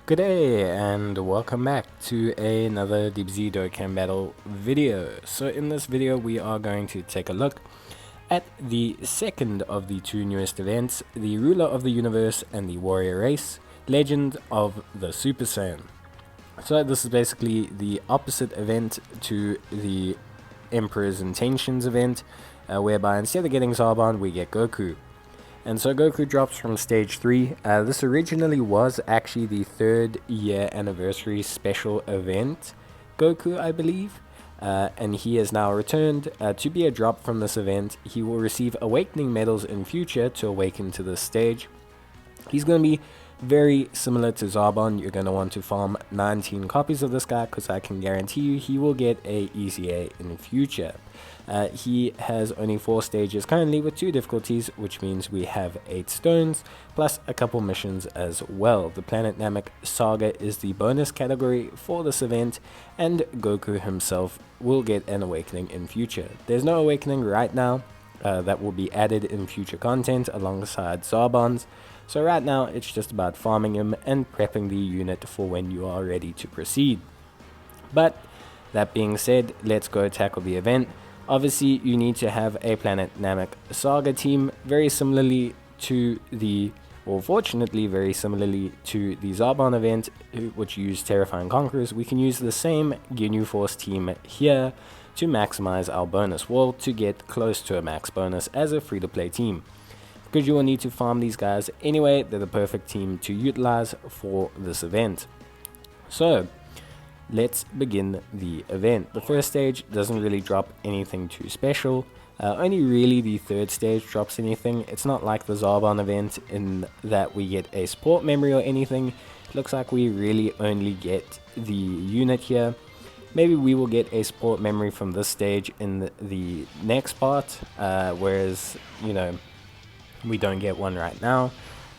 Good day and welcome back to another DBZ Dokkan battle video. So in this video we are going to take a look at the second of the two newest events, the Ruler of the Universe and the Warrior Race, Legend of the Super Saiyan. So this is basically the opposite event to the Emperor's Intentions event, whereby instead of getting Zarbon we get Goku. And so Goku drops from stage 3. This originally was actually the 3rd year anniversary special event Goku, I believe. And he has now returned to be a drop from this event. He will receive awakening medals in future to awaken to this stage. He's going to be very similar to Zarbon. You're going to want to farm 19 copies of this guy because I can guarantee you he will get a easy A in future. He has only 4 stages currently with 2 difficulties, which means we have 8 stones plus a couple missions as well. The Planet Namek Saga is the bonus category for this event, and Goku himself will get an awakening in future. There's no awakening right now that will be added in future content alongside Zarbon's. So right now it's just about farming him and prepping the unit for when you are ready to proceed. But that being said, let's go tackle the event. Obviously, you need to have a Planet Namek Saga team, very similarly to the, or fortunately very similarly to the Zarbon event, which used Terrifying Conquerors. We can use the same Ginyu Force team here to maximize our bonus wall to get close to a max bonus as a free-to-play team. Because you will need to farm these guys anyway, they're the perfect team to utilize for this event. So let's begin the event. The first stage doesn't really drop anything too special. Only really the 3rd stage drops anything. It's not like the Zarbon event in that we get a support memory or anything. It looks like we really only get the unit here. Maybe we will get a support memory from this stage in the next part, whereas, you know, we don't get one right now.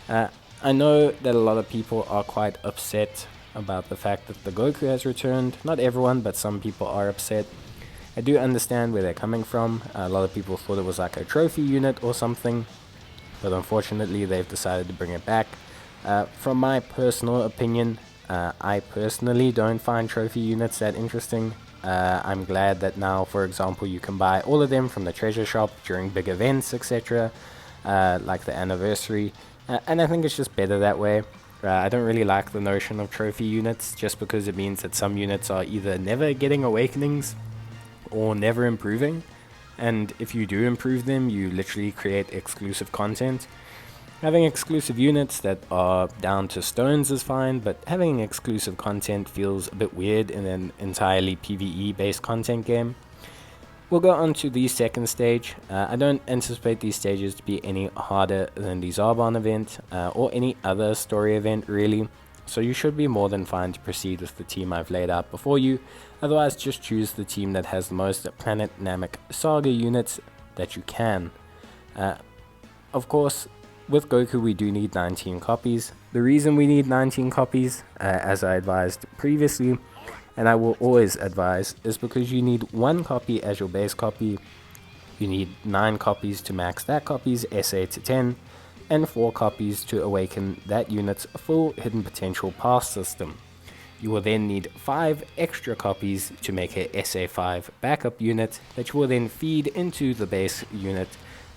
I know that a lot of people are quite upset about the fact that the Goku has returned. Not everyone, but some people are upset. I do understand where they're coming from. A lot of people thought it was like a trophy unit or something, but unfortunately they've decided to bring it back. From my personal opinion, I personally don't find trophy units that interesting. I'm glad that now, for example, you can buy all of them from the treasure shop during big events, etc., like the anniversary, and I think it's just better that way. I don't really like the notion of trophy units, just because it means that some units are either never getting awakenings or never improving, and if you do improve them, you literally create exclusive content. Having exclusive units that are down to stones is fine, but having exclusive content feels a bit weird in an entirely PvE based content game. We'll go on to the second stage. I don't anticipate these stages to be any harder than the Zarbon event or any other story event really, so you should be more than fine to proceed with the team I've laid out before you. Otherwise, just choose the team that has the most Planet Namek Saga units that you can. Of course, with Goku we do need 19 copies. The reason we need 19 copies, as I advised previously, and I will always advise, is because you need 1 copy as your base copy, you need 9 copies to max that copy's SA to 10, and 4 copies to awaken that unit's full hidden potential pass system. You will then need 5 extra copies to make a SA5 backup unit that you will then feed into the base unit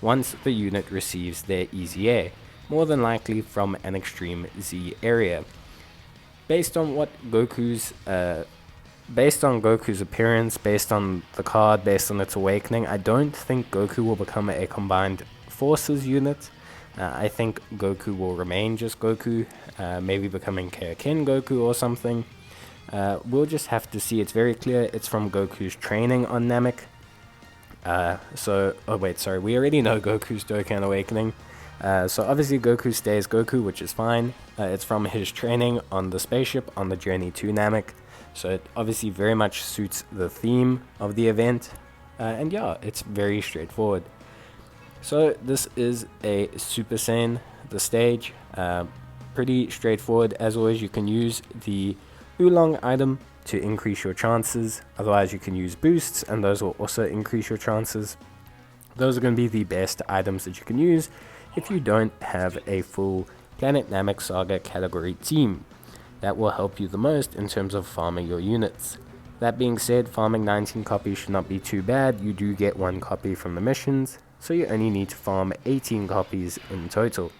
once the unit receives their Easy A, more than likely from an Extreme Z area. Based on Goku's appearance, based on the card, based on its awakening, I don't think Goku will become a combined forces unit. I think Goku will remain just Goku, maybe becoming Kaioken Goku or something. We'll just have to see. It's very clear it's from Goku's training on Namek. We already know Goku's Dokkan awakening. So obviously Goku stays Goku, which is fine. It's from his training on the spaceship on the journey to Namek. So it obviously very much suits the theme of the event. And yeah, it's very straightforward. So this is a Super Saiyan, the stage. Pretty straightforward. As always, you can use the Oolong item to increase your chances. Otherwise, you can use boosts, and those will also increase your chances. Those are going to be the best items that you can use if you don't have a full Planet Namek Saga category team. that will help you the most in terms of farming your units. That being said, farming 19 copies should not be too bad. You do get 1 copy from the missions, so you only need to farm 18 copies in total.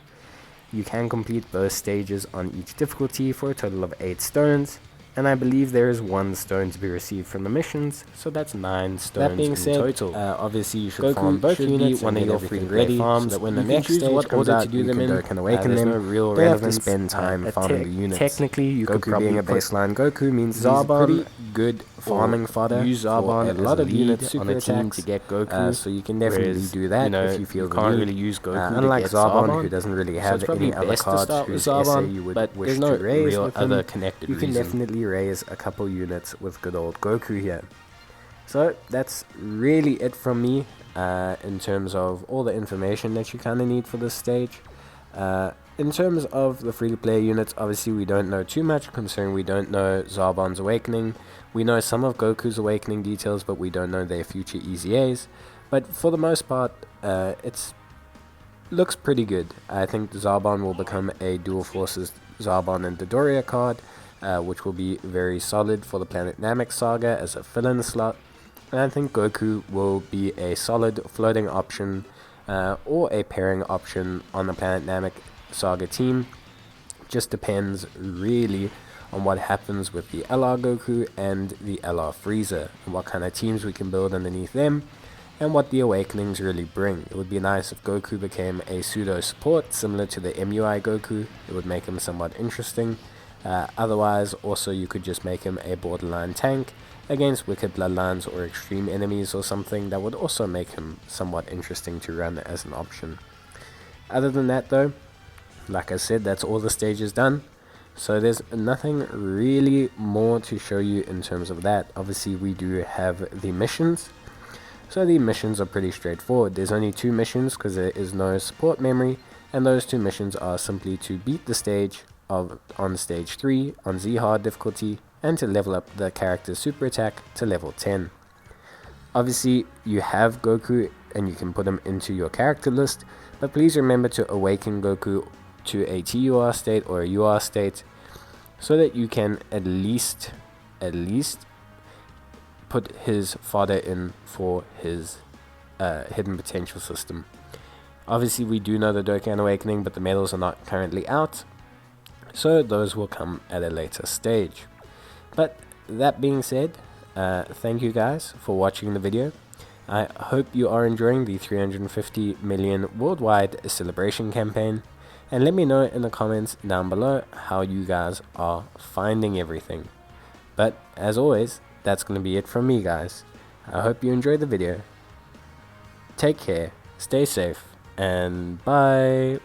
You can complete both stages on each difficulty for a total of 8 stones, and I believe there is 1 stone to be received from the missions, so that's 9 stones That being in said, total. Obviously you should Goku farm both should be units one and of get your everything free ready, farms, so that when you the can next choose stage what comes order out, to do you them can in. Dokkan Awaken There's them. no real Don't have to relevance. spend time farming the units. Technically, you could Goku probably being a put baseline Goku means Zarbon he's pretty good farming fodder. use for Zarbon a as lot a of lead units on on a a team team to get Goku. so you can definitely Whereas, do that if you feel the can't need. really use Goku to Unlike get Zarbon, who doesn't really so have it's probably any other best to cards start with whose essay Zarbon, you would but wish there's to no raise real with other him. connected You can reason. definitely raise a couple units with good old Goku here. So that's really it from me in terms of all the information that you kind of need for this stage. In terms of the free-to-play units, obviously we don't know too much, considering we don't know Zarbon's awakening. We know some of Goku's awakening details, but we don't know their future EZAs. But for the most part, it's looks pretty good. I think Zarbon will become a dual forces Zarbon and Dodoria card, which will be very solid for the Planet Namek saga as a fill-in slot. And I think Goku will be a solid floating option or a pairing option on the Planet Namek saga team. Just depends really on what happens with the LR Goku and the LR Frieza, and what kind of teams we can build underneath them, and what the awakenings really bring. It would be nice if Goku became a pseudo support similar to the MUI Goku. It would make him somewhat interesting. Otherwise, also you could just make him a borderline tank against wicked bloodlines or extreme enemies or something. That would also make him somewhat interesting to run as an option. Other than that though, like I said, that's all the stages done. So there's nothing really more to show you in terms of that. Obviously we do have the missions. So the missions are pretty straightforward. There's only 2 missions because there is no support memory, and those 2 missions are simply to beat the stage on stage 3 on Z hard difficulty, and to level up the character's super attack to level 10. Obviously you have Goku and you can put him into your character list, but please remember to awaken Goku to a TUR state or a UR state, so that you can at least put his fodder in for his hidden potential system. Obviously we do know the Dokkan Awakening, but the medals are not currently out, so those will come at a later stage. But that being said, thank you guys for watching the video. I hope you are enjoying the 350 million worldwide celebration campaign, and let me know in the comments down below how you guys are finding everything. But as always, that's going to be it from me, guys. I hope you enjoyed the video. Take care, stay safe, and bye.